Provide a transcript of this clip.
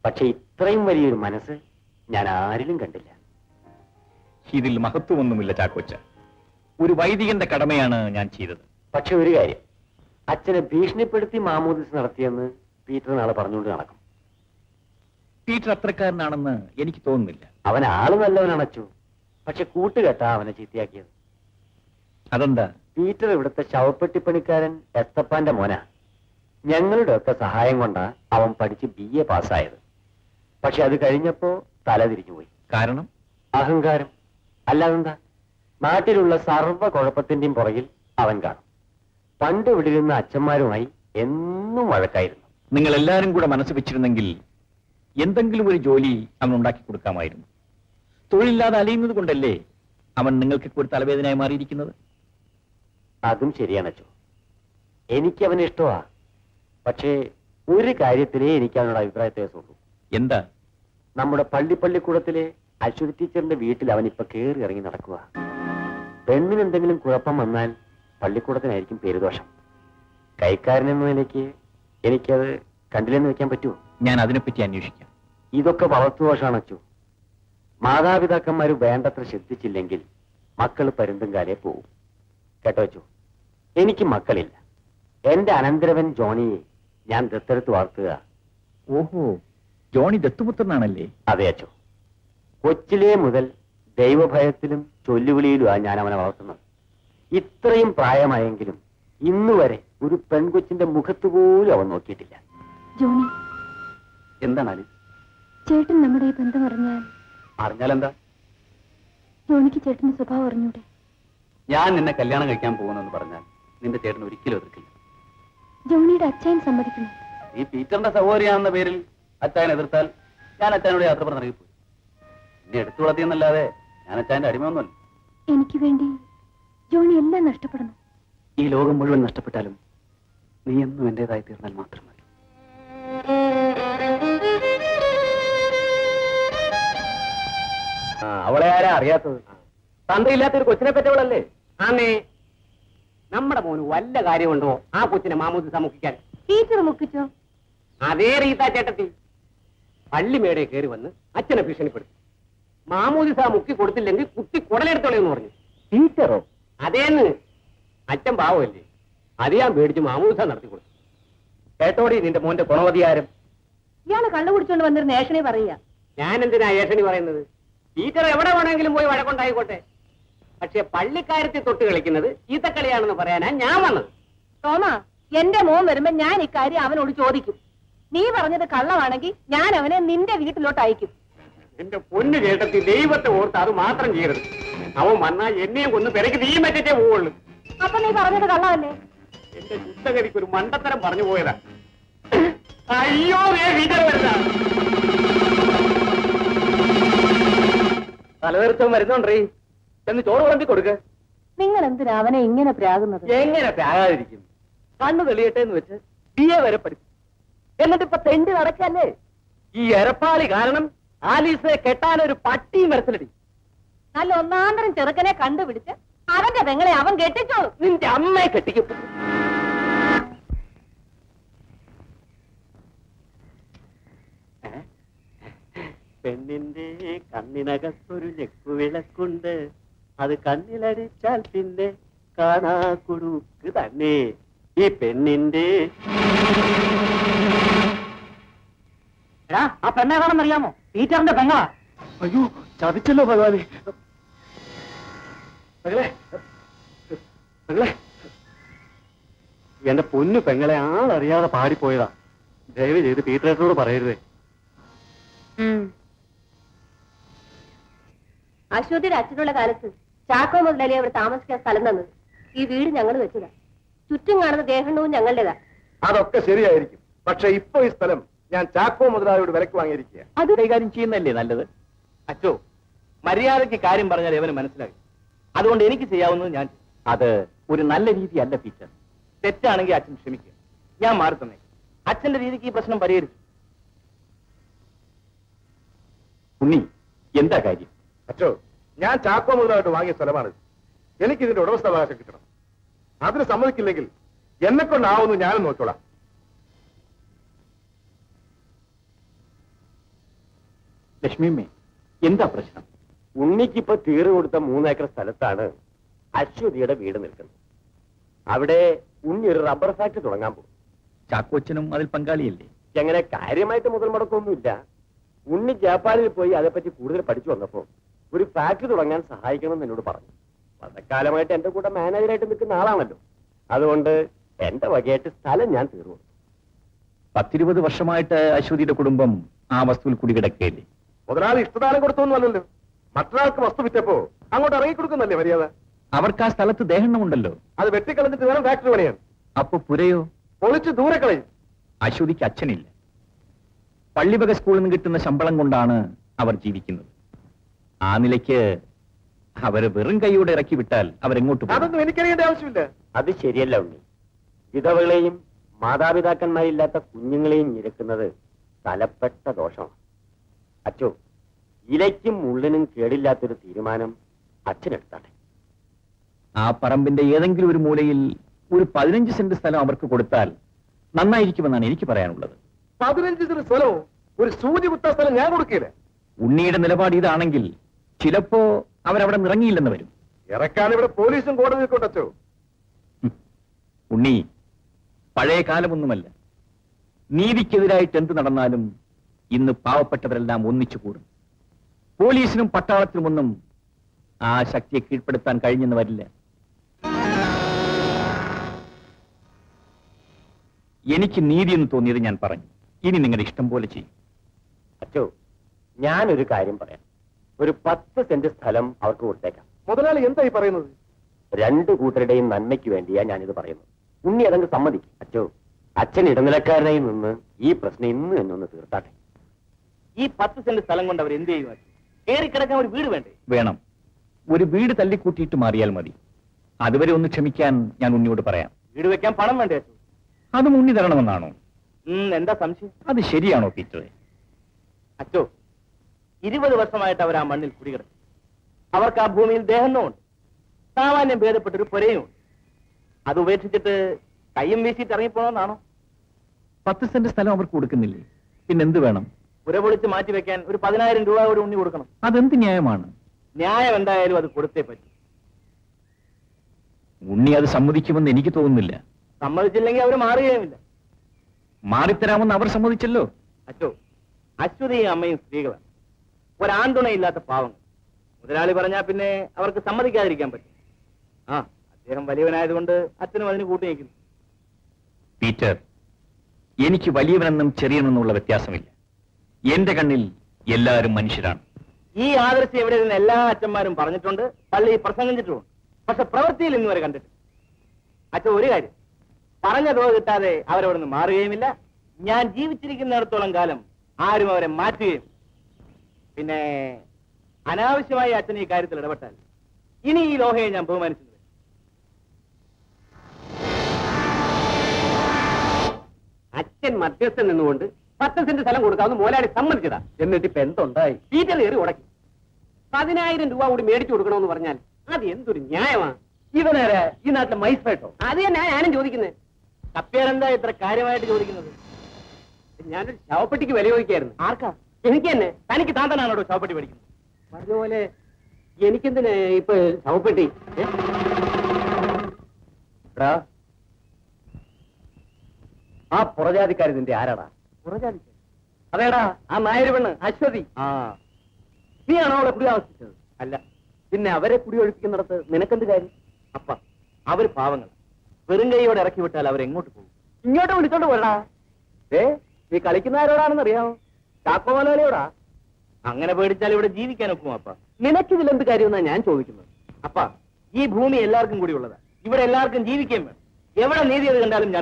പക്ഷെ ഇത്രയും വലിയൊരു മനസ്സ് ഞാൻ ആരിലും കണ്ടില്ല. ഇതിൽ മഹത്വമൊന്നുമില്ല ചാക്കോച്ച. ഒരു വൈദികന്റെ കടമയാണ് ഞാൻ ചെയ്തത്. പക്ഷെ ഒരു കാര്യം, അച്ഛനെ ഭീഷണിപ്പെടുത്തി മാമോദിസ് നടത്തിയെന്ന് പീറ്റർ നാളെ പറഞ്ഞുകൊണ്ട് നടക്കും. പീറ്റർ അത്രക്കാരനാണെന്ന് എനിക്ക് തോന്നുന്നില്ല. അവൻ ആള് നല്ലവനാണ് അച്ചു, പക്ഷെ കൂട്ടുകെട്ടാ അവനെ ചീത്തയാക്കിയത്. അതെന്താ? പീറ്റർ ഇവിടുത്തെ ശവപ്പെട്ടിപ്പണിക്കാരൻ എസ്തപ്പാന്റെ മോന. ഞങ്ങളുടെ ഒക്കെ സഹായം കൊണ്ടാ അവൻ പഠിച്ച് BA പാസ്സായത്. പക്ഷെ അത് കഴിഞ്ഞപ്പോ തലതിരിഞ്ഞുപോയി. കാരണം? അഹങ്കാരം. അല്ലാതെന്താ? നാട്ടിലുള്ള സർവ്വ കുഴപ്പത്തിന്റെയും പുറകിൽ അവൻ കാണും. പണ്ട് ഇവിടെ ഇരുന്ന അച്ഛന്മാരുമായി എന്നും വഴക്കായിരുന്നു. നിങ്ങൾ എല്ലാവരും കൂടെ മനസ്സ് വെച്ചിരുന്നെങ്കിൽ എന്തെങ്കിലും ഒരു ജോലി അവൻ ഉണ്ടാക്കി കൊടുക്കാമായിരുന്നു. തൊഴിലില്ലാതെ അലയുന്നത് കൊണ്ടല്ലേ അവൻ നിങ്ങൾക്ക് ഒരു തലവേദനയായി മാറിയിരിക്കുന്നത്? അതും ശരിയാണ് അച്ചു. എനിക്ക് അവനെ ഇഷ്ടമാ. പക്ഷേ ഒരു കാര്യത്തിലേ എനിക്ക് അവനോട് അഭിപ്രായ വ്യത്യാസമുള്ളൂ. എന്താ? നമ്മുടെ പള്ളിക്കൂടത്തിലെ അശ്വതി ടീച്ചറിന്റെ വീട്ടിൽ അവൻ ഇപ്പൊ കയറി ഇറങ്ങി നടക്കുക. പെണ്ണിന് എന്തെങ്കിലും കുഴപ്പം വന്നാൽ പള്ളിക്കൂടത്തിനായിരിക്കും പേരുദോഷം. കൈക്കാരനെന്ന നിലയ്ക്ക് എനിക്കത് കണ്ടില്ലെന്ന് വെക്കാൻ പറ്റുമോ? ഞാൻ അതിനെപ്പറ്റി അന്വേഷിക്കാം. ഇതൊക്കെ വളർത്തുദോഷമാണ് അച്ചു. മാതാപിതാക്കന്മാര് വേണ്ടത്ര ശ്രദ്ധിച്ചില്ലെങ്കിൽ മക്കൾ പരുന്തും കാലേ പോവും. കേട്ടോ അച്ചു, എനിക്ക് മക്കളില്ല. എന്റെ അനന്തരവൻ ജോണിയെ ഞാൻ ദത്തെടുത്ത് വളർത്തുക. ഓഹോ, ജോണി ദത്തുപുത്രനാണല്ലേ? അതെ അച്ചു. കൊച്ചിലേ മുതൽ ദൈവഭയത്തിലും ചൊല്ലുവിളിയിലുമാണ് ഞാൻ അവനെ വളർത്തുന്നത്. ഇത്രയും പ്രായമായെങ്കിലും ഇന്നുവരെ ഒരു പെൺകൊച്ചിന്റെ മുഖത്തുപോലും അവൻ നോക്കിയിട്ടില്ല. ജോണി, എന്താണ് ചേട്ടൻ നമ്മുടെ ഈ ബന്ധം അറിഞ്ഞാലെന്താ? ജോണിക്ക് ചേട്ടന്റെ സ്വഭാവം അറിഞ്ഞൂടെ? ഞാൻ നിന്നെ കല്യാണം കഴിക്കാൻ പോകുന്നെന്ന് പറഞ്ഞാൽ നിന്റെ ചേട്ടൻ ഒരിക്കലും എതിർക്കില്ല. ജോണിയുടെ അച്ഛൻ സമ്മതിക്കുന്നു. ഈ പീറ്ററിന്റെ സഹോദരിയാണെന്ന പേരിൽ അച്ഛനെ എതിർത്താൽ ഞാൻ അച്ഛനോട് യാത്ര പറഞ്ഞിറങ്ങിപ്പോയി. എന്നെ എടുത്തു വളർത്തിയെന്നല്ലാതെ ഞാൻ അച്ഛന്റെ അടിമയൊന്നുമല്ല. എനിക്ക് വേണ്ടി ജോണി എല്ലാം നഷ്ടപ്പെടണം. ഈ ലോകം മുഴുവൻ നഷ്ടപ്പെട്ടാലും നീ എന്നും എന്റേതായി തീർന്നാൽ മാത്രം മതി. അവളെ ആരാ അറിയാത്തത്? തന്തയില്ലാത്തൊരു കൊച്ചിനെ പറ്റവളല്ലേ? ആന്നേ, നമ്മുടെ മോന് വല്ല കാര്യമുണ്ടോ ആ കൊച്ചിനെ മാമോദിസ മുക്കിക്കാൻ? ടീച്ചർ മുക്കിച്ചോ? അതേ റീത്ത ചേട്ടത്തി പള്ളിമേടെ കയറി വന്ന് അച്ഛനെ ഭീഷണിപ്പെടുത്തി. മാമോദിസ മുക്കി കൊടുത്തില്ലെങ്കിൽ കുത്തി കുടലെടുത്തോളെന്ന് പറഞ്ഞു. ടീച്ചറോ? അതേന്ന്. അച്ഛൻ പാവമല്ലേ, അത് ഞാൻ പേടിച്ച് മാമോദിസ നടത്തി കൊടുത്തു. കേട്ടോടി നിന്റെ മോന്റെ ഗുണവധികാരം. ഇയാള് കള്ളു കുടിച്ചോണ്ട് വന്നിരുന്ന ഏഷണി പറയുക. ഞാൻ എന്തിനാ ഏഷണി പറയുന്നത്? ടീച്ചർ എവിടെ വേണമെങ്കിലും പോയി വഴക്കുണ്ടായിക്കോട്ടെ. പക്ഷെ പള്ളിക്കാരത്തിൽ തൊട്ട് കളിക്കുന്നത് ചീത്തക്കളിയാണെന്ന് പറയാനാ ഞാൻ വന്നത്. തോമാ, എന്റെ മോൻ വരുമ്പോ ഞാൻ ഇക്കാര്യം അവനോട് ചോദിക്കും. നീ പറഞ്ഞത് കള്ളമാണെങ്കിൽ ഞാൻ അവനെ നിന്റെ വീട്ടിലോട്ട് അയക്കും. എന്റെ പൊന്നു ചേട്ടത്തി, ദൈവത്തെ ഓർത്ത് അത് മാത്രം ചെയ്യരുത്. അവൻ വന്നാൽ എന്നെയും കൊന്ന് പെരക്ക് നീ മറ്റേ പോവുള്ളൂ. അപ്പൊ നീ പറഞ്ഞത് കള്ളമല്ലേ? എന്റെ ചുത്തകരിക്ക് ഒരു മണ്ടത്തരം പറഞ്ഞു പോയതാ. അയ്യോ, ടീച്ചർ വരുന്ന തലതെറിച്ചവൻ വരുന്നുണ്ടേ എന്ന് ചോറ് വിളമ്പി കൊടുക്ക. നിങ്ങൾ എന്തിനാ അവനെ ഇങ്ങനെ പ്രാകുന്നത്? എങ്ങനെ പ്രാകാതിരിക്കും? കണ്ണു തെളിയട്ടെ എന്ന് വെച്ച് BA വരെ പഠിച്ചു. എന്നിട്ട് ഇപ്പൊ തെണ്ടി നടക്കല്ലേ? ഈ എരപ്പാളി കാരണം ആലീസിനെ കെട്ടാനൊരു പട്ടിയും വരത്തിലടി. നല്ല ഒന്നാന്തരം ചെറുക്കനെ കണ്ടുപിടിച്ച് അവന്റെ പെങ്ങളെ അവൻ കെട്ടിച്ചോളും. നിന്റെ അമ്മയെ കെട്ടിക്കും. പെണ്ണിന്റെ കണ്ണിനകത്തൊരു ഞെക്കുവിളക്കുണ്ട്, അത് കണ്ണിലടിച്ചാൽ പിന്നെ കാണാ കുടുക്ക് തന്നെ. ഈ പെണ്ണിന്റെ ആ പെണ്ണേതാണെന്നറിയാമോ? ടീച്ചറിന്റെ പെങ്ങളാ. അയ്യോ, ചതിച്ചല്ലോ ഭഗവാനെ. എന്റെ പൊന്നു പെങ്ങളെ ആളറിയാതെ പാടിപ്പോയതാ. ദയവ് ചെയ്ത് പീറ്ററേട്ടനോട് പറയരുതേ. അശ്വതിയുടെ അച്ഛനുള്ള കാലത്ത് ചാക്കോ മുതലേ അവിടെ താമസിക്കാൻ സ്ഥലം തന്നത്. ഈ വീട് ഞങ്ങൾ വെച്ചതാ. ചുറ്റും കാണുന്ന ദേഹണ്ണവും ഞങ്ങളുടേതാ. അതൊക്കെ ശരിയായിരിക്കും. പക്ഷെ ഇപ്പൊ ഈ സ്ഥലം ഞാൻ ചാക്കോ മുതലാളിയോട് വിലക്ക് വാങ്ങിയിരിക്കുക. അത് കൈകാര്യം ചെയ്യുന്നല്ലേ നല്ലത്? അച്ചോ, മര്യാദയ്ക്ക് കാര്യം പറഞ്ഞാൽ അവന് മനസ്സിലായി. അതുകൊണ്ട് എനിക്ക് ചെയ്യാവുന്നത് ഞാൻ. അത് ഒരു നല്ല രീതിയല്ല ടീച്ചർ. തെറ്റാണെങ്കിൽ അച്ഛൻ ക്ഷമിക്കുക, ഞാൻ മാറി തന്നെ. അച്ഛന്റെ രീതിക്ക് ഈ പ്രശ്നം പരിഹരിച്ചു. ഉണ്ണി, എന്താ കാര്യം? അച്ചോ, ഞാൻ ചാക്കോ മുതലായിട്ട് വാങ്ങിയ സ്ഥലമാണിത്. എനിക്ക് ഇതിന്റെ ഉടമസ്ഥാവകാശം കിട്ടണം. അതിന് സമ്മതിക്കില്ലെങ്കിൽ എന്നെ കൊണ്ടാവുന്നു ഞാനും നോക്കോളാം. ലക്ഷ്മിയമ്മേ, എന്താ പ്രശ്നം? ഉണ്ണിക്കിപ്പോ തീറ് കൊടുത്ത 3 ഏക്കർ സ്ഥലത്താണ് അശ്വതിയുടെ വീട് നിൽക്കുന്നത്. അവിടെ ഉണ്ണി ഒരു റബ്ബർ ഫാക്ടറി തുടങ്ങാൻ പോകും. ചാക്കോച്ചനും അതിൽ പങ്കാളിയല്ലേ? അങ്ങനെ കാര്യമായിട്ട് മുതൽ മുടക്കൊന്നുമില്ല. ഉണ്ണി ജപ്പാനിൽ പോയി അതേപ്പറ്റി കൂടുതൽ പഠിച്ചു വന്നപ്പോ ഒരു ഫാക്ടറി തുടങ്ങാൻ സഹായിക്കണമെന്ന് എന്നോട് പറഞ്ഞു. വളരെക്കാലമായിട്ട് എന്റെ കൂടെ മാനേജറായിട്ട് നിൽക്കുന്ന ആളാണല്ലോ. അതുകൊണ്ട് എന്റെ വകയായിട്ട് സ്ഥലം ഞാൻ തീർന്നു. 10-20 വർഷമായിട്ട് അശ്വതിയുടെ കുടുംബം ആ വസ്തുവിൽ കുടികിടക്കുകയല്ലേ? മുതലാളി ഇഷ്ടദാനം കൊടുത്തൊന്നും അല്ലല്ലോ. മറ്റൊരാൾക്ക് വസ്തു വിറ്റപ്പോ അങ്ങോട്ട് ഇറങ്ങി കൊടുക്കുന്നല്ലേ മര്യാദ. അവർക്ക് ആ സ്ഥലത്ത് ദേഹണ്ണമുണ്ടല്ലോ. അത് വെട്ടിക്കളഞ്ഞിട്ട് വേണം ഫാക്ടറി പണിയാൻ. അപ്പൊ പുരയോ? പൊളിച്ച് ദൂരെ കളയും. അശ്വതിക്ക് അച്ഛനില്ല. പള്ളിവക സ്കൂളിൽ നിന്ന് കിട്ടുന്ന ശമ്പളം കൊണ്ടാണ് അവർ ജീവിക്കുന്നത്. ആ നിലയ്ക്ക് അവര് വെറും കൈയോടെ ഇറക്കി വിട്ടാൽ അവരെങ്ങോട്ട് പോകും? അതൊന്നും എനിക്കറിയേണ്ട ആവശ്യമില്ല. അത് ശരിയല്ല ഉണ്ണി. വിധവകളെയും മാതാപിതാക്കന്മാരില്ലാത്ത കുഞ്ഞുങ്ങളെയും ഞെരുക്കുന്നത് തലപ്പെട്ട ദോഷമാണ്. അച്ചോ, ഇലയ്ക്കും മുള്ളിനും കേടില്ലാത്തൊരു തീരുമാനം അച്ഛനെടുത്താട്ടെ. ആ പറമ്പിന്റെ ഏതെങ്കിലും ഒരു മൂലയിൽ ഒരു 15 സെന്റ് സ്ഥലം അവർക്ക് കൊടുത്താൽ നന്നായിരിക്കുമെന്നാണ് എനിക്ക് പറയാനുള്ളത്. 15 സെന്റ് സ്ഥലവും ഒരു സൂചി കുത്താ സ്ഥലം ഞാൻ കൊടുക്കില്ല. ഉണ്ണിയുടെ നിലപാട് ഇതാണെങ്കിൽ ചിലപ്പോ അവരവിടെ നിറങ്ങിയില്ലെന്ന് വരും. ഇറക്കാൻ ഇവിടെ പോലീസും കോടതി കൊണ്ടോ. ഉണ്ണി പഴയ കാലമൊന്നുമല്ല. നീതിക്കെതിരായിട്ട് എന്ത് നടന്നാലും ഇന്ന് പാവപ്പെട്ടവരെല്ലാം ഒന്നിച്ചു കൂടും. പോലീസിനും പട്ടാളത്തിനുമൊന്നും ആ ശക്തിയെ കീഴ്പ്പെടുത്താൻ കഴിഞ്ഞെന്ന് വരില്ല. എനിക്ക് നീതിയെന്ന് തോന്നിയത് ഞാൻ പറഞ്ഞു. ഇനി നിങ്ങളുടെ ഇഷ്ടം പോലെ ചെയ്യും. അച്ചോ, ഞാനൊരു കാര്യം പറയാം. ഒരു 10 സെന്റ് സ്ഥലം അവർക്ക് കൊടുത്തേക്കാം. മുതലാളി എന്തായി പറയുന്നത്? 2 കൂട്ടരുടെയും നന്മയ്ക്ക് വേണ്ടിയാ ഞാനിത് പറയുന്നത്. ഉണ്ണി അതങ്ങ് സമ്മതിക്കും. അച്ചോ, അച്ഛൻ ഇടനിലക്കാരനായി നിന്ന് ഈ പ്രശ്നം ഇന്ന് തന്നെ ഒന്ന് തീർത്താട്ടെ. ഈ 10 സെന്റ് സ്ഥലം കൊണ്ട് അവർ എന്ത് ചെയ്യുക? കയറി കിടക്കാൻ ഒരു വീട് വേണ്ടേ? വേണം. ഒരു വീട് തല്ലിക്കൂട്ടിയിട്ട് മാറിയാൽ മതി. അതുവരെ ഒന്ന് ക്ഷമിക്കാൻ ഞാൻ ഉണ്ണിയോട് പറയാം. വീട് വെക്കാൻ പണം വേണ്ടേ അച്ഛൻ? അതും ഉണ്ണി തരണമെന്നാണോ? എന്താ സംശയം? അത് ശരിയാണോ പീറ്ററെ? അച്ചോ, 20 വർഷമായിട്ട് അവർ ആ മണ്ണിൽ കുടികിടക്കും. അവർക്ക് ആ ഭൂമിയിൽ ദേഹന്നുമുണ്ട്. സാമാന്യം ഭേദപ്പെട്ടൊരു പുരയും ഉണ്ട്. അത് ഉപേക്ഷിച്ചിട്ട് കയ്യും വീശിയിട്ട് ഇറങ്ങിപ്പോണമെന്നാണോ? 10 സെന്റ് സ്ഥലം അവർക്ക് കൊടുക്കുന്നില്ലേ? പിന്നെന്ത് വേണം? പുര പൊളിച്ച് മാറ്റി വെക്കാൻ ഒരു 10,000 രൂപ കൂടി ഉണ്ണി കൊടുക്കണം. അതെന്ത് ന്യായമാണ്? ന്യായം എന്തായാലും അത് കൊടുത്തേ പറ്റും. ഉണ്ണി അത് സമ്മതിക്കുമെന്ന് എനിക്ക് തോന്നുന്നില്ല. സമ്മതിച്ചില്ലെങ്കിൽ അവർ മാറുകയുമില്ല. മാറിത്തരാമെന്ന് അവർ സമ്മതിച്ചല്ലോ. അച്ചോ, അശ്വതിയും അമ്മയും സ്ത്രീകളാണ്. ഒരാൺതുണയില്ലാത്ത പാവങ്ങൾ. മുതലാളി പറഞ്ഞാൽ പിന്നെ അവർക്ക് സമ്മതിക്കാതിരിക്കാൻ പറ്റും. ആ, അദ്ദേഹം വലിയവനായതുകൊണ്ട് അച്ഛനും അതിന് കൂട്ടി നിൽക്കുന്നു. പീറ്റർ, എനിക്ക് വലിയവനെന്നും ചെറിയവനെന്നുള്ള വ്യത്യാസമില്ല. എന്റെ കണ്ണിൽ എല്ലാവരും മനുഷ്യരാണ്. ഈ ആദർശം എവിടെ നിന്ന് എല്ലാ അച്ഛന്മാരും പറഞ്ഞിട്ടുണ്ട്, പള്ളിയിൽ പ്രസംഗിച്ചിട്ടുമുണ്ട്. പക്ഷെ പ്രവൃത്തിയിൽ ഇന്ന് വരെ കണ്ടിട്ടില്ല. അച്ഛൻ ഒരു കാര്യം, പറഞ്ഞ തുക കിട്ടാതെ അവരവിടെ നിന്ന് മാറുകയുമില്ല. ഞാൻ ജീവിച്ചിരിക്കുന്നിടത്തോളം കാലം ആരും അവരെ മാറ്റുകയും. പിന്നെ അനാവശ്യമായി അച്ഛൻ ഈ കാര്യത്തിൽ ഇടപെട്ടാൽ ഇനി ഈ ലോഹയെ ഞാൻ ബഹുമാനിച്ചത്. അച്ഛൻ മധ്യസ്ഥൻ നിന്നുകൊണ്ട് 10 സെന്റ് സ്ഥലം കൊടുക്കാമെന്ന് മോലാളി സമ്മതിച്ചതാ. എന്നിട്ട് ഇപ്പൊ എന്തുണ്ടായി? പീറ്റർ കയറി ഉടക്കി. 10,000 രൂപ കൂടി മേടിച്ചു കൊടുക്കണമെന്ന് പറഞ്ഞാൽ അത് എന്തൊരു ന്യായമാണ്? ഇവനേരെ ഈ നാട്ടിലെ മൈസ്ട്രേറ്റോ? അത് തന്നെ ഞാനും ചോദിക്കുന്നത്. കപ്പേരെന്താ ഇത്ര കാര്യമായിട്ട് ചോദിക്കുന്നത്? ഞാനൊരു ശവപ്പെട്ടിക്ക് വില ചോദിക്കായിരുന്നു. ആർക്കാ? എനിക്ക് തന്നെ. തനിക്ക് താന്തനാണോ ശവപ്പെട്ടി പഠിക്കുന്നത്? പറഞ്ഞ പോലെ എനിക്കെന്തിന് ഇപ്പൊ ശവപ്പെട്ടി? ആ പുറജാതിക്കാരി നിന്റെ ആരാടാ? പുറജാതിക്കാരി? അതേടാ, ആ നായര് പെണ്ണ് അശ്വതി. നീയാണോ അവളെ കുടി ആവശ്യിച്ചത്? അല്ല, പിന്നെ അവരെ കുടിയൊഴിപ്പിക്കുന്നിടത്ത് നിനക്കെന്ത് കാര്യം? അപ്പ അവര് പാവങ്ങൾ. വെറും കൈയോടെ ഇറക്കി വിട്ടാൽ അവരെങ്ങോട്ട് പോകും? ഇങ്ങോട്ട് വിളിച്ചോണ്ട് പോരടാ. നീ കളിക്കുന്ന ആരോടാണെന്ന് അറിയാമോ? ചാക്കോ മലയാളിയോടാ. അങ്ങനെ പേടിച്ചാൽ ഇവിടെ ജീവിക്കാൻ ഒക്കും. അപ്പ നിനക്കിതിലെന്ത് കാര്യമെന്നാ ഞാൻ ചോദിക്കുന്നത്. അപ്പ ഈ ഭൂമി എല്ലാവർക്കും കൂടി ഉള്ളതാ. ഇവിടെ എല്ലാവർക്കും ജീവിക്കുകയും വേണം. എവിടെ നീതി കണ്ടാലും ഞാൻ